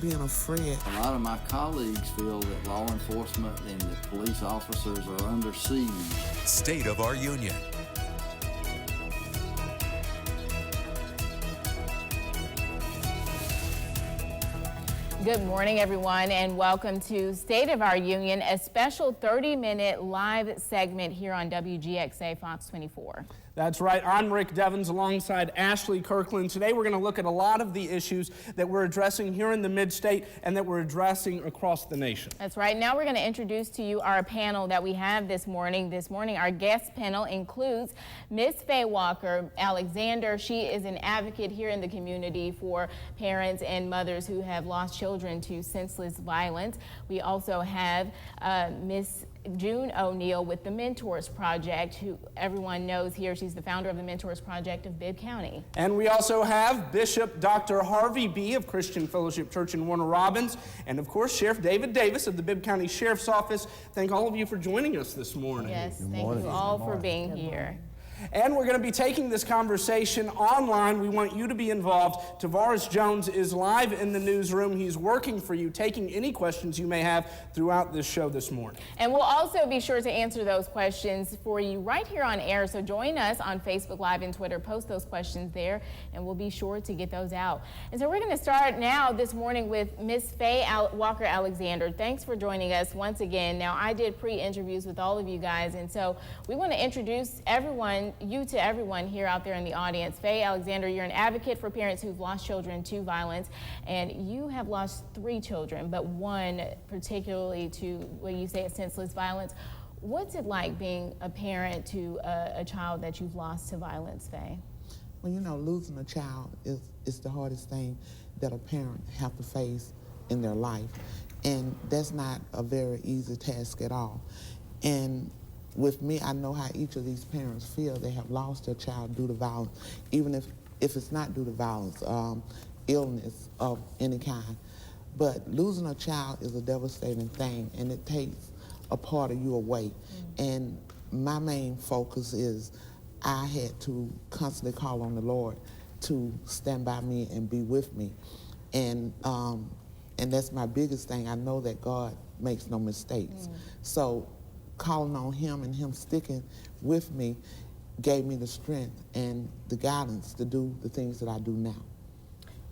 being afraid. A lot of my colleagues feel that law enforcement and that police officers are under siege. State of our Union. Good morning, everyone, and welcome to State of Our Union, a special 30-minute live segment here on WGXA Fox 24. That's right. I'm Rick Devens alongside Ashley Kirkland. Today we're going to look at a lot of the issues that we're addressing here in the Mid-State and that we're addressing across the nation. That's right. Now we're going to introduce to you our panel that we have this morning. Our guest panel includes Miss Faye Walker Alexander. She is an advocate here in the community for parents and mothers who have lost children to senseless violence. We also have Miss June O'Neill with the Mentors Project, who everyone knows here. She's the founder of the Mentors Project of Bibb County. And we also have Bishop Dr. Harvey B. of Christian Fellowship Church in Warner Robins, and of course Sheriff David Davis of the Bibb County Sheriff's Office. Thank all of you for joining us this morning. Yes, thank you all for being here. And we're going to be taking this conversation online. We want you to be involved. Tavares Jones is live in the newsroom. He's working for you, taking any questions you may have throughout this show this morning. And we'll also be sure to answer those questions for you right here on air. So join us on Facebook Live and Twitter. Post those questions there, and we'll be sure to get those out. And so we're going to start now this morning with Miss Faye Walker Alexander. Thanks for joining us once again. Now, I did pre-interviews with all of you guys, and so we want to introduce you to everyone here out there in the audience. Faye Alexander, you're an advocate for parents who've lost children to violence, and you have lost 3 children, but one particularly to what you say is senseless violence. What's it like being a parent to a child that you've lost to violence, Faye? Well, you know, losing a child is the hardest thing that a parent have to face in their life, and that's not a very easy task at all. And with me, I know how each of these parents feel. They have lost their child due to violence, even if it's not due to violence, illness of any kind. But losing a child is a devastating thing, and it takes a part of you away. And my main focus is I had to constantly call on the Lord to stand by me and be with me. And that's my biggest thing. I know that God makes no mistakes. So calling on him and him sticking with me gave me the strength and the guidance to do the things that I do now.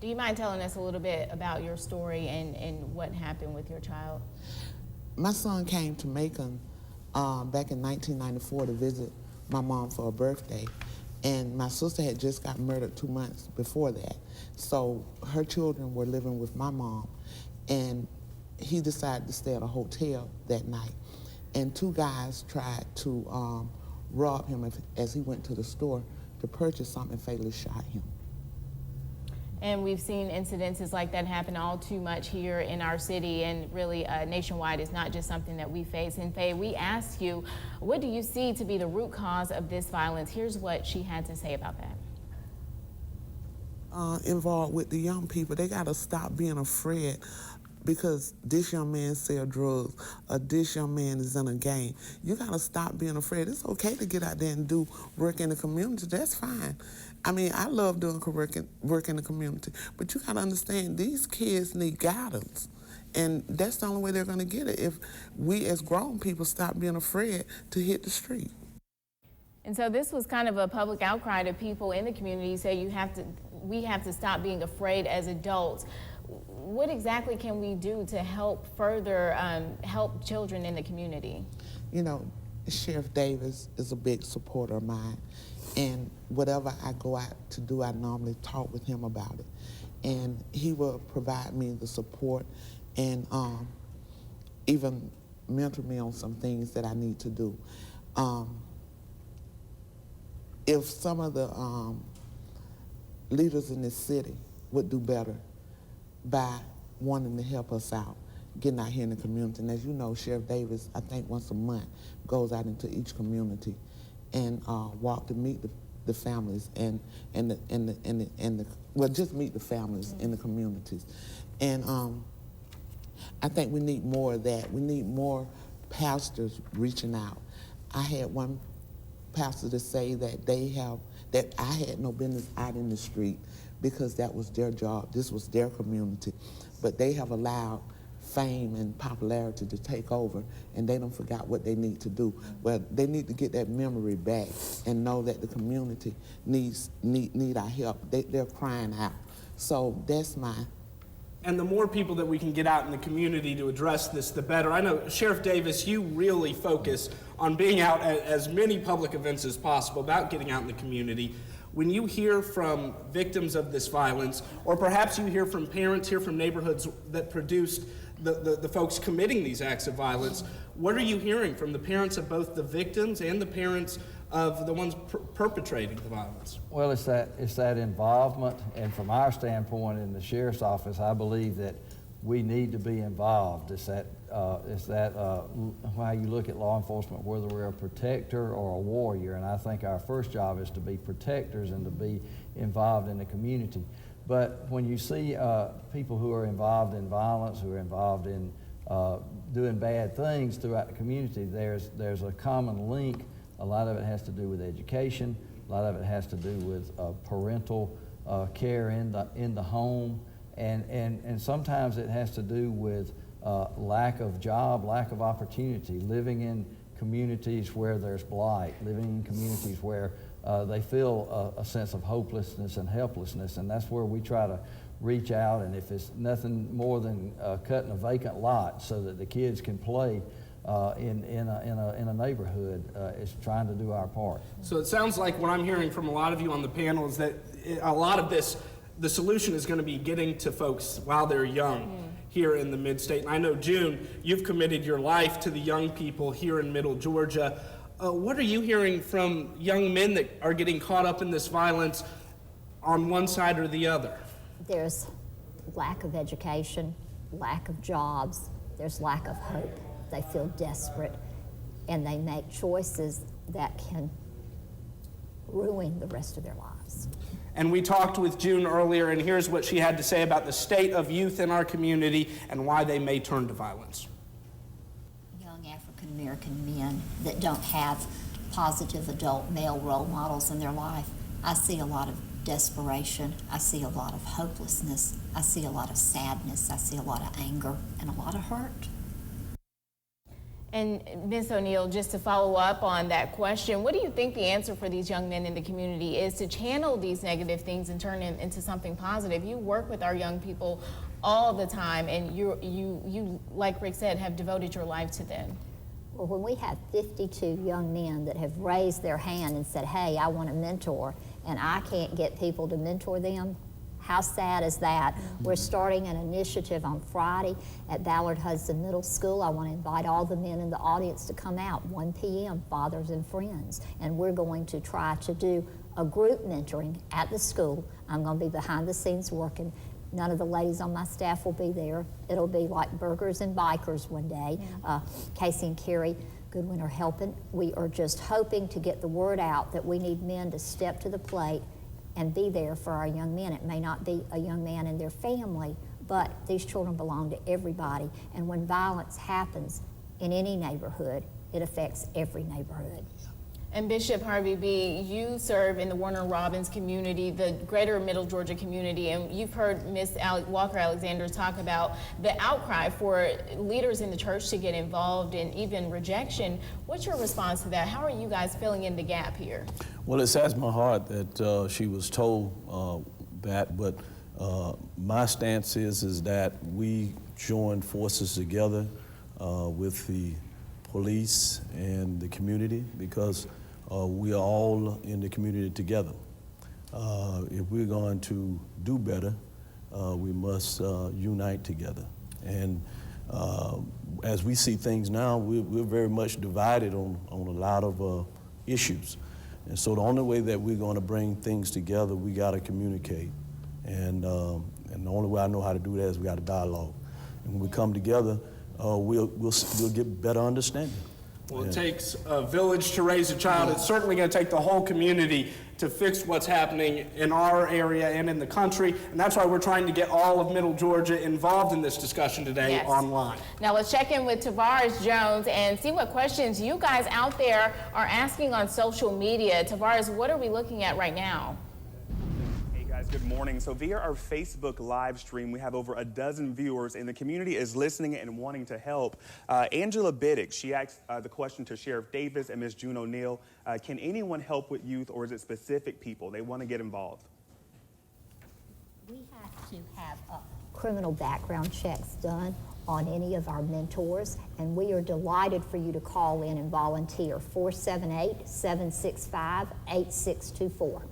Do you mind telling us a little bit about your story and what happened with your child? My son came to Macon back in 1994 to visit my mom for her birthday, and my sister had just got murdered 2 months before that. So her children were living with my mom, and he decided to stay at a hotel that night. And 2 guys tried to rob him as he went to the store to purchase something and fatally shot him. And we've seen incidences like that happen all too much here in our city, and really nationwide. It's not just something that we face. And Faye, we asked you, what do you see to be the root cause of this violence? Here's what she had to say about that. Involved with the young people, they gotta stop being afraid because this young man sell drugs, or this young man is in a gang. You gotta stop being afraid. It's okay to get out there and do work in the community, that's fine. I mean, I love doing work in the community, but you gotta understand, these kids need guidance. And that's the only way they're gonna get it, if we as grown people stop being afraid to hit the street. And so this was kind of a public outcry to people in the community. Say we have to stop being afraid as adults. What exactly can we do to help further help children in the community? You know, Sheriff Davis is a big supporter of mine, and whatever I go out to do, I normally talk with him about it. And he will provide me the support and even mentor me on some things that I need to do. If some of the leaders in this city would do better by wanting to help us out, getting out here in the community. And as you know, Sheriff Davis, I think once a month, goes out into each community and walk to meet the families and just meet the families in the communities. And I think we need more of that. We need more pastors reaching out. I had one pastor to say that I had no business out in the street because that was their job. This was their community. but they have allowed fame and popularity to take over, and they don't forgot what they need to do. Well, they need to get that memory back and know that the community need our help. They're crying out. So that's my. And the more people that we can get out in the community to address this, the better. I know, Sheriff Davis, you really focus on being out at as many public events as possible, about getting out in the community. When you hear from victims of this violence, or perhaps you hear from parents, hear from neighborhoods that produced the folks committing these acts of violence, what are you hearing from the parents of both the victims and the parents of the ones perpetrating the violence? Well, it's that involvement, and from our standpoint in the sheriff's office, I believe that we need to be involved. It's that how you look at law enforcement, whether we're a protector or a warrior, and I think our first job is to be protectors and to be involved in the community. But when you see people who are involved in violence, who are involved in doing bad things throughout the community, there's a common link. A lot of it has to do with education. A lot of it has to do with parental care in the home, and sometimes it has to do with lack of job, lack of opportunity, living in communities where there's blight, living in communities where they feel a sense of hopelessness and helplessness, and that's where we try to reach out. And if it's nothing more than cutting a vacant lot so that the kids can play in a neighborhood, is trying to do our part. So it sounds like what I'm hearing from a lot of you on the panel is that a lot of this, the solution is going to be getting to folks while they're young here in the mid-state. And I know, June, you've committed your life to the young people here in Middle Georgia. What are you hearing from young men that are getting caught up in this violence on one side or the other? There's lack of education, lack of jobs, there's lack of hope. They feel desperate, and they make choices that can ruin the rest of their lives. And we talked with June earlier, and here's what she had to say about the state of youth in our community and why they may turn to violence. Young African-American men that don't have positive adult male role models in their life, I see a lot of desperation, I see a lot of hopelessness, I see a lot of sadness, I see a lot of anger, and a lot of hurt. And Ms. O'Neill, just to follow up on that question, what do you think the answer for these young men in the community is to channel these negative things and turn them into something positive? You work with our young people all the time, and you, like Rick said, have devoted your life to them. Well, when we have 52 young men that have raised their hand and said, hey, I want a mentor, and I can't get people to mentor them, how sad is that? We're starting an initiative on Friday at Ballard Hudson Middle School. I want to invite all the men in the audience to come out, 1 p.m., fathers and friends. And we're going to try to do a group mentoring at the school. I'm going to be behind the scenes working. None of the ladies on my staff will be there. It'll be like burgers and bikers one day. Casey and Carrie Goodwin are helping. We are just hoping to get the word out that we need men to step to the plate and be there for our young men. It may not be a young man and their family, but these children belong to everybody. And when violence happens in any neighborhood, it affects every neighborhood. And Bishop Harvey B., you serve in the Warner Robins community, the greater Middle Georgia community, and you've heard Ms. Walker Alexander talk about the outcry for leaders in the church to get involved and even rejection. What's your response to that? How are you guys filling in the gap here? Well, it saddens my heart that she was told that, but my stance is that we join forces together with the police and the community, because we are all in the community together. If we're going to do better, we must unite together. And as we see things now, we're very much divided on a lot of issues. And so the only way that we're going to bring things together, we got to communicate. And the only way I know how to do that is we got to dialogue. And when we come together, we'll get better understanding. Well, it takes a village to raise a child. It's certainly going to take the whole community to fix what's happening in our area and in the country. And that's why we're trying to get all of Middle Georgia involved in this discussion today online. Now let's check in with Tavares Jones and see what questions you guys out there are asking on social media. Tavares, what are we looking at right now? Hey guys, Good morning. So via our Facebook live stream, we have over a dozen viewers, and the community is listening and wanting to help. Angela Biddick, she asked the question to Sheriff Davis and Ms. June O'Neill, can anyone help with youth, or is it specific people? They want to get involved. We have to have criminal background checks done on any of our mentors, and we are delighted for you to call in and volunteer. 478-765-8624.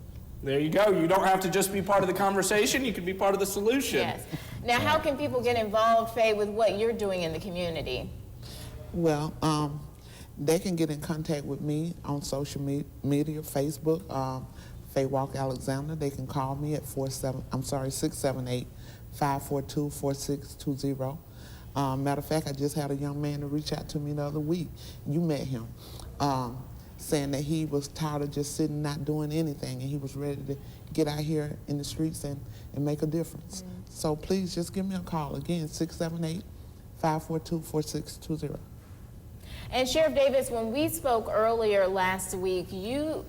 There you go. You don't have to just be part of the conversation. You can be part of the solution. Yes. Now, how can people get involved, Faye, with what you're doing in the community? Well, they can get in contact with me on social media, Facebook, Faye Walker Alexander. They can call me at 678-542-4620. Matter of fact, I just had a young man to reach out to me the other week. You met him. Saying that he was tired of just sitting not doing anything, and he was ready to get out here in the streets and make a difference. So please just give me a call. Again, 678-542-4620. And Sheriff Davis, when we spoke earlier last week, you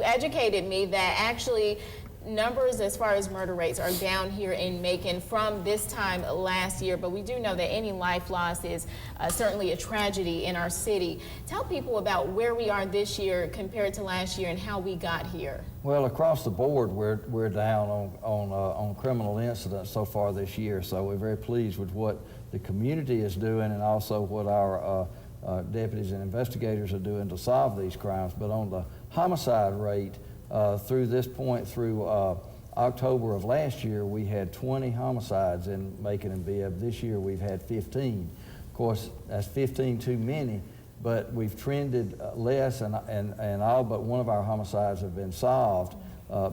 educated me that actually numbers as far as murder rates are down here in Macon from this time last year, but we do know that any life loss is certainly a tragedy in our city. Tell people about where we are this year compared to last year and how we got here. Well, across the board, we're down on criminal incidents so far this year, so we're very pleased with what the community is doing and also what our deputies and investigators are doing to solve these crimes. But on the homicide rate, through this point, through October of last year, we had 20 homicides in Macon and Bibb. This year we've had 15. Of course, that's 15 too many, but we've trended less, and all but one of our homicides have been solved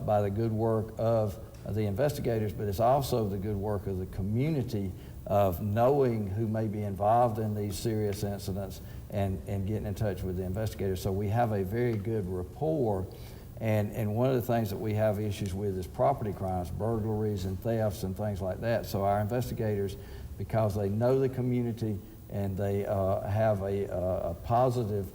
by the good work of the investigators, but it's also the good work of the community of knowing who may be involved in these serious incidents and getting in touch with the investigators. So we have a very good rapport. And one of the things that we have issues with is property crimes, burglaries and thefts and things like that. So our investigators, because they know the community and they have a positive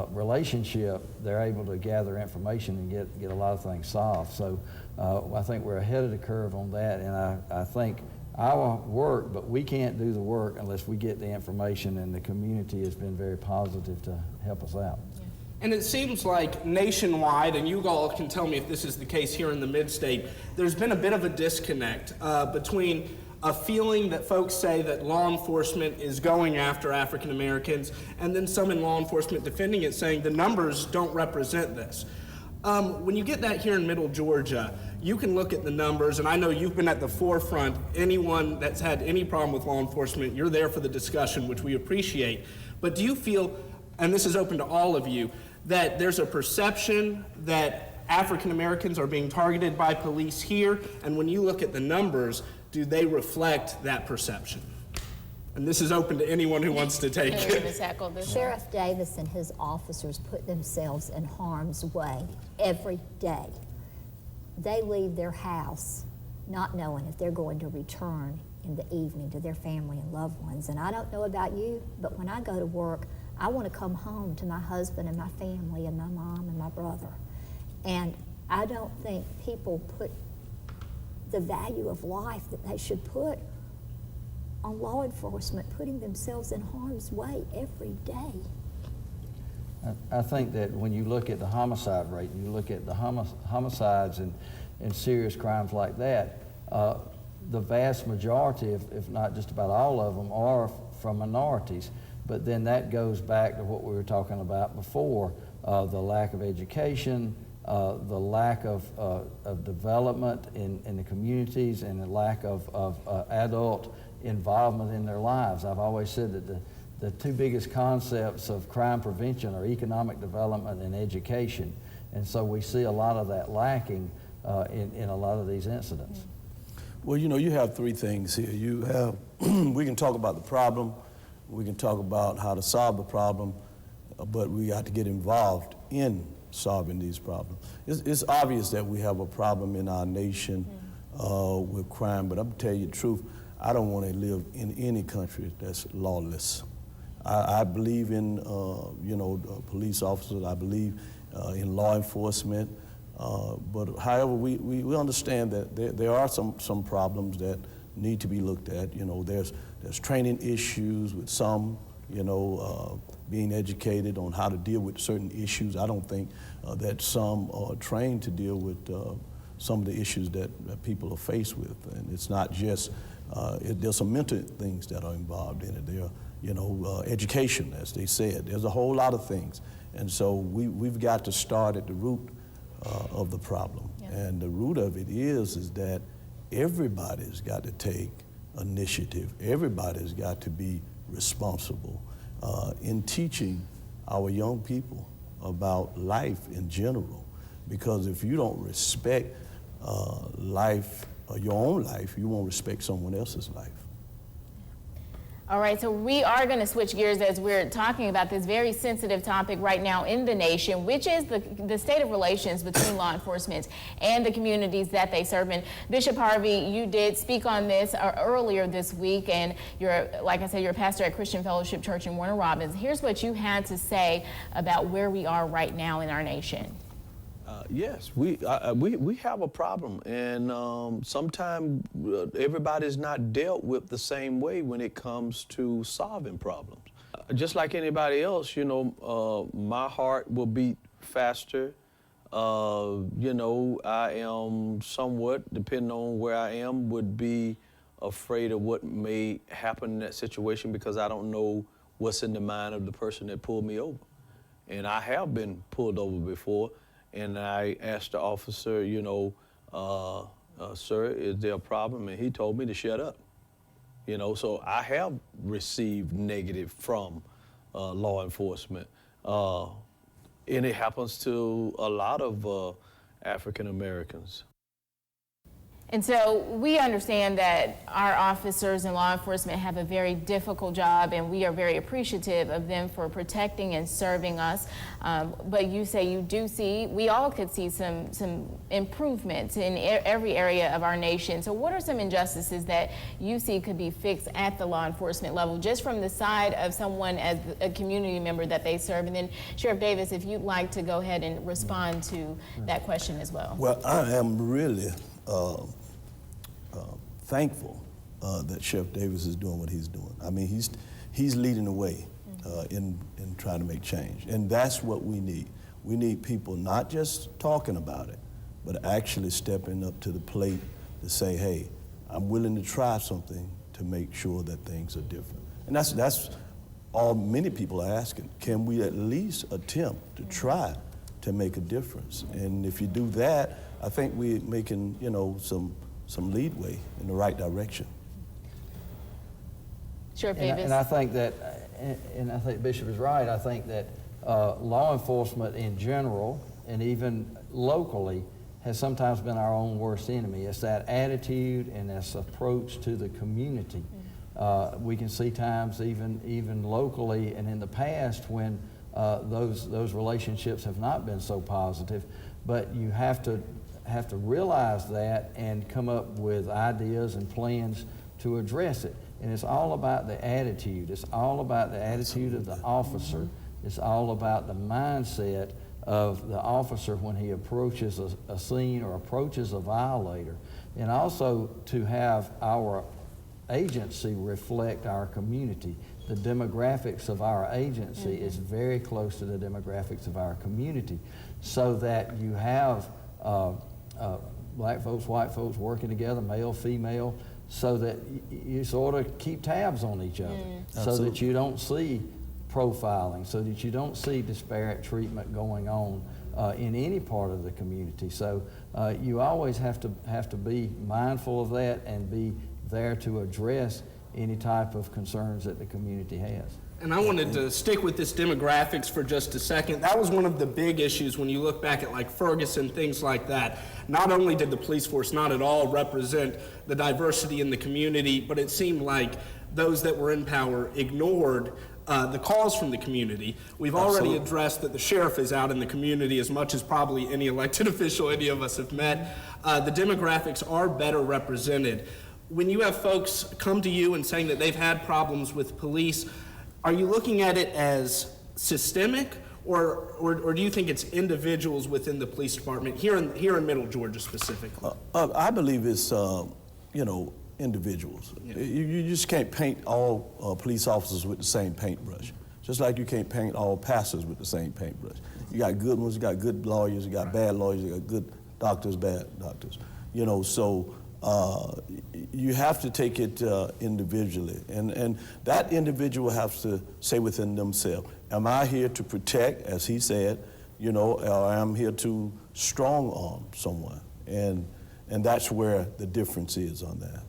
relationship, they're able to gather information and get a lot of things solved. So I think we're ahead of the curve on that, and I think our work, but we can't do the work unless we get the information, and the community has been very positive to help us out. And it seems like nationwide, and you all can tell me if this is the case here in the mid-state, there's been a bit of a disconnect between a feeling that folks say that law enforcement is going after African Americans, and then some in law enforcement defending it, saying the numbers don't represent this. When you get that here in Middle Georgia, you can look at the numbers, and I know you've been at the forefront. Anyone that's had any problem with law enforcement, you're there for the discussion, which we appreciate. But do you feel, and this is open to all of you, that there's a perception that African Americans are being targeted by police here, and when you look at the numbers, do they reflect that perception? And this is open to anyone who wants to take it. Sheriff Davis and his officers put themselves in harm's way every day. They leave their house not knowing if they're going to return in the evening to their family and loved ones. And I don't know about you, but when I go to work, I want to come home to my husband and my family and my mom and my brother. And I don't think people put the value of life that they should put on law enforcement, putting themselves in harm's way every day. I think that when you look at the homicide rate, and you look at the homicides and serious crimes like that, the vast majority, if not just about all of them, are from minorities. But then that goes back to what we were talking about before, the lack of education, the lack of development in the communities, and the lack of adult involvement in their lives. I've always said that the two biggest concepts of crime prevention are economic development and education. And so we see a lot of that lacking in a lot of these incidents. Well, you know, you have three things here. You have, we can talk about the problem, we can talk about how to solve the problem, but we got to get involved in solving these problems. It's obvious that we have a problem in our nation with crime, but I'm gonna tell you the truth, I don't want to live in any country that's lawless. I believe in, police officers. I believe in law enforcement. But however, we understand that there are some problems that need to be looked at. You know, there's training issues with some, you know, being educated on how to deal with certain issues. I don't think that some are trained to deal with some of the issues that people are faced with. And it's not just, there's some mental things that are involved in it. There are, you know, education, as they said. There's a whole lot of things. And so we've got to start at the root of the problem. Yeah. And the root of it is that everybody's got to take initiative. Everybody's got to be responsible in teaching our young people about life in general. Because if you don't respect life, your own life, you won't respect someone else's life. All right, so we are going to switch gears as we're talking about this very sensitive topic right now in the nation, which is the state of relations between law enforcement and the communities that they serve in. Bishop Harvey, you did speak on this earlier this week, and you're, like I said, you're a pastor at Christian Fellowship Church in Warner Robins. Here's what you had to say about where we are right now in our nation. Yes, we have a problem, and sometimes everybody's not dealt with the same way when it comes to solving problems. Just like anybody else, you know, my heart will beat faster. You know, I am somewhat, depending on where I am, would be afraid of what may happen in that situation because I don't know what's in the mind of the person that pulled me over. And I have been pulled over before. And I asked the officer, you know, sir, is there a problem? And he told me to shut up. You know, so I have received negative from law enforcement. And it happens to a lot of African Americans. And so we understand that our officers and law enforcement have a very difficult job, and we are very appreciative of them for protecting and serving us. But you say you do see, we all could see some improvements in every area of our nation. So what are some injustices that you see could be fixed at the law enforcement level, just from the side of someone as a community member that they serve? And then Sheriff Davis, if you'd like to go ahead and respond to that question as well. Well, I am really thankful that Sheriff Davis is doing what he's doing. I mean, he's leading the way in trying to make change, and that's what we need. We need people not just talking about it, but actually stepping up to the plate to say, "Hey, I'm willing to try something to make sure that things are different." And that's all many people are asking. Can we at least attempt to try to make a difference? And if you do that, I think we're making, you know, some leadway in the right direction. Sheriff Davis. And I think that, and I think Bishop is right, I think that law enforcement in general, and even locally, has sometimes been our own worst enemy. It's that attitude and this approach to the community. We can see times even locally and in the past when those relationships have not been so positive, but you have to realize that and come up with ideas and plans to address it. And it's all about the attitude. It's all about the attitude of the officer. It's all about the mindset of the officer when he approaches a scene or approaches a violator. And also to have our agency reflect our community. The demographics of our agency is very close to the demographics of our community, so that you have black folks, white folks working together, male, female, so that you sort of keep tabs on each other, so that you don't see profiling, so that you don't see disparate treatment going on in any part of the community. So you always have to be mindful of that and be there to address any type of concerns that the community has. And I wanted to stick with this demographics for just a second. That was one of the big issues when you look back at like Ferguson, things like that. Not only did the police force not at all represent the diversity in the community, but it seemed like those that were in power ignored the calls from the community. We've already addressed that the sheriff is out in the community as much as probably any elected official any of us have met. The demographics are better represented. When you have folks come to you and saying that they've had problems with police, are you looking at it as systemic, or do you think it's individuals within the police department here in Middle Georgia specifically? I believe it's, individuals. Yeah. You just can't paint all police officers with the same paintbrush. Just like you can't paint all pastors with the same paintbrush. You got good ones, you got good lawyers, you got bad lawyers, you got good doctors, bad doctors. So you have to take it individually. And that individual has to say within themselves, am I here to protect, as he said, or I'm here to strong arm someone? And that's where the difference is on that.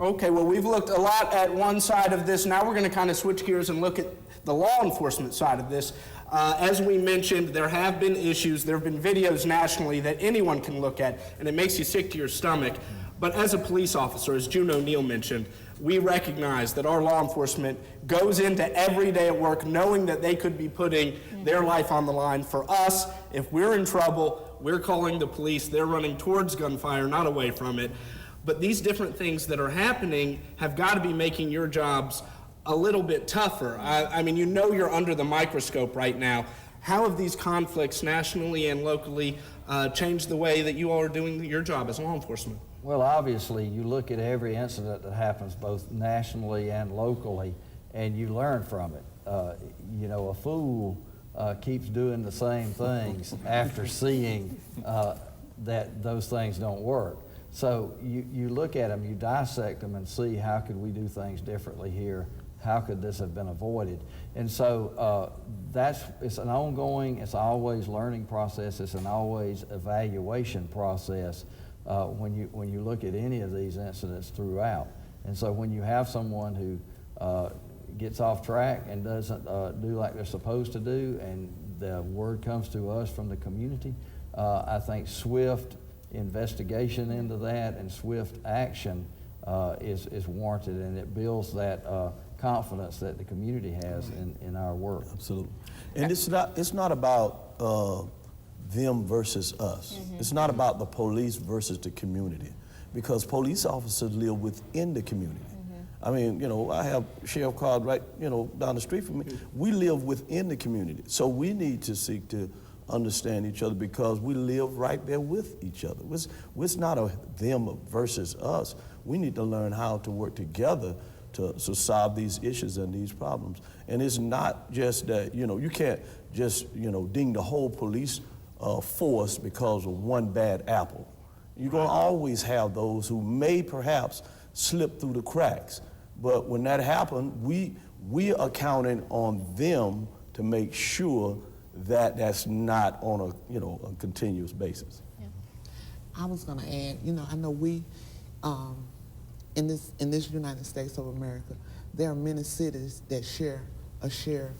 Okay, well, we've looked a lot at one side of this. Now we're going to kind of switch gears and look at the law enforcement side of this. As we mentioned, there have been issues. There have been videos nationally that anyone can look at, and it makes you sick to your stomach. But as a police officer, as June O'Neill mentioned, we recognize that our law enforcement goes into every day at work knowing that they could be putting their life on the line for us. If we're in trouble, we're calling the police. They're running towards gunfire, not away from it. But these different things that are happening have got to be making your jobs a little bit tougher. I mean, you're under the microscope right now. How have these conflicts nationally and locally changed the way that you all are doing your job as law enforcement? Well, obviously, you look at every incident that happens both nationally and locally, and you learn from it. A fool keeps doing the same things after seeing that those things don't work. So you look at them, you dissect them, and see how could we do things differently here? How could this have been avoided? And so it's an ongoing, it's always learning process, it's an always evaluation process when you look at any of these incidents throughout. And so when you have someone who gets off track and doesn't do like they're supposed to do, and the word comes to us from the community, I think swift investigation into that and swift action is warranted, and it builds that confidence that the community has in our work. Absolutely. And it's not about them versus us. Mm-hmm. It's not about the police versus the community, because police officers live within the community. Mm-hmm. I mean, I have Sheriff Card right, down the street from me. We live within the community. So we need to seek to understand each other, because we live right there with each other. It's not a them versus us. We need to learn how to work together to solve these issues and these problems. And it's not just that, you can't just, ding the whole police force because of one bad apple. You're going to always have those who may perhaps slip through the cracks. But when that happens, we are counting on them to make sure that that's not on a continuous basis. Yeah. I was going to add, I know we, in this United States of America, there are many cities that share a sheriff,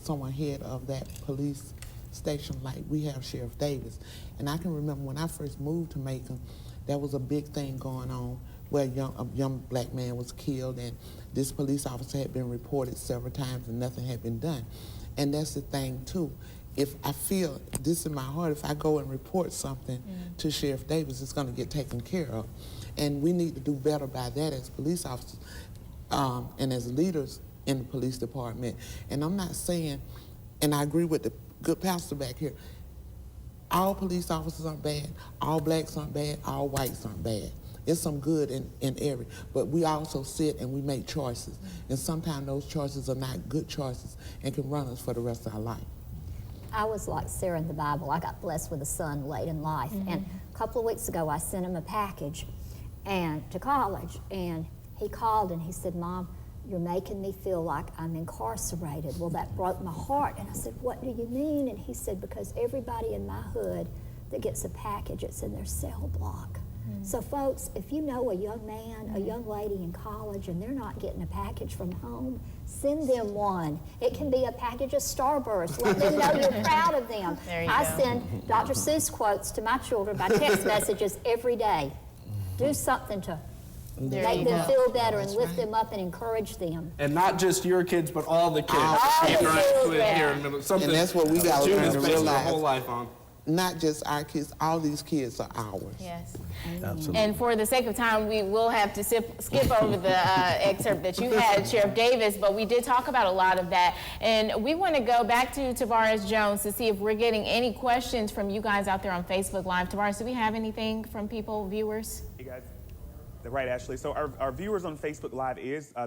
someone head of that police station, like we have Sheriff Davis. And I can remember when I first moved to Macon, there was a big thing going on where a young black man was killed, and this police officer had been reported several times and nothing had been done. And that's the thing too. If I feel this in my heart, if I go and report something to Sheriff Davis, it's going to get taken care of. And we need to do better by that as police officers and as leaders in the police department. And I'm not saying, and I agree with the good pastor back here, all police officers aren't bad, all blacks aren't bad, all whites aren't bad. There's some good in every, but we also sit and we make choices. And sometimes those choices are not good choices and can run us for the rest of our life. I was like Sarah in the Bible. I got blessed with a son late in life. Mm-hmm. And a couple of weeks ago, I sent him a package to college. And he called and he said, "Mom, you're making me feel like I'm incarcerated." Well, that broke my heart. And I said, "What do you mean?" And he said, "Because everybody in my hood that gets a package, it's in their cell block." So folks, if you know a young man, a young lady in college, and they're not getting a package from home, send them one. It can be a package of Starburst. Let them know you're proud of them. I send Dr. Seuss quotes to my children by text messages every day. Do something to make them feel better and lift them up and encourage them. And not just your kids, but all the kids. All the children. Something and that's what we got to realize. Her realize. whole life on. not just our kids, all these kids are ours. Yes. Absolutely. And for the sake of time, we will have to skip over the excerpt that you had, Sheriff Davis, but we did talk about a lot of that. And we want to go back to Tavares Jones to see if we're getting any questions from you guys out there on Facebook Live. Tavares, do we have anything from people, viewers? Hey guys. Right, Ashley. So our viewers on Facebook Live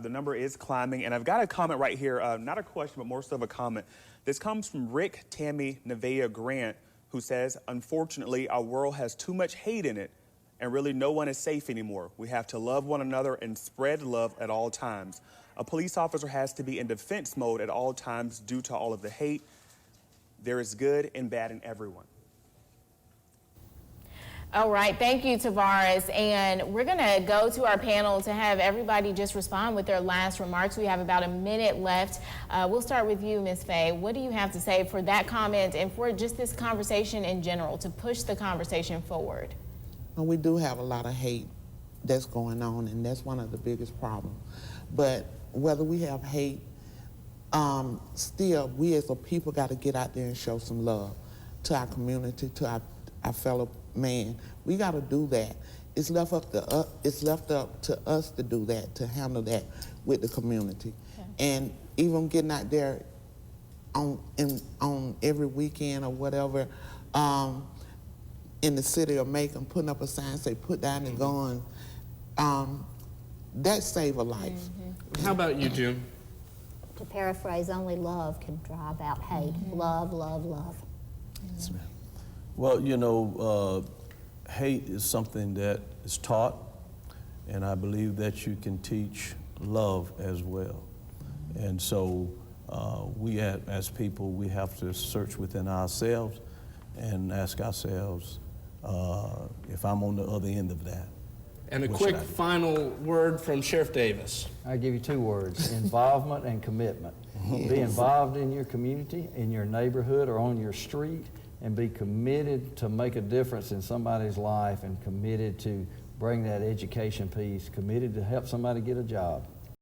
the number is climbing, and I've got a comment right here, not a question, but more so of a comment. This comes from Rick Tammy Nevaeh Grant, who says, unfortunately, our world has too much hate in it, and really no one is safe anymore. We have to love one another and spread love at all times. A police officer has to be in defense mode at all times due to all of the hate. There is good and bad in everyone. All right, thank you, Tavares. And we're going to go to our panel to have everybody just respond with their last remarks. We have about a minute left. We'll start with you, Ms. Faye. What do you have to say for that comment and for just this conversation in general, to push the conversation forward? Well, we do have a lot of hate that's going on, and that's one of the biggest problems. But whether we have hate, still, we as a people got to get out there and show some love to our community, to our fellow man. We got to do that. It's left up to us to do that, to handle that with the community. Okay. And even getting out there on every weekend or whatever, in the city of Macon, putting up a sign say "Put down the gun," that save a life. How about you, June? To paraphrase, only love can drive out hate. Love, love, love. Yes, ma'am. Well, you know, hate is something that is taught, and I believe that you can teach love as well. And so we as people, we have to search within ourselves and ask ourselves, if I'm on the other end of that. And a quick final word from Sheriff Davis. I'll give you 2 words, involvement and commitment. Be involved in your community, in your neighborhood, or on your street, and be committed to make a difference in somebody's life, and committed to bring that education piece, committed to help somebody get a job.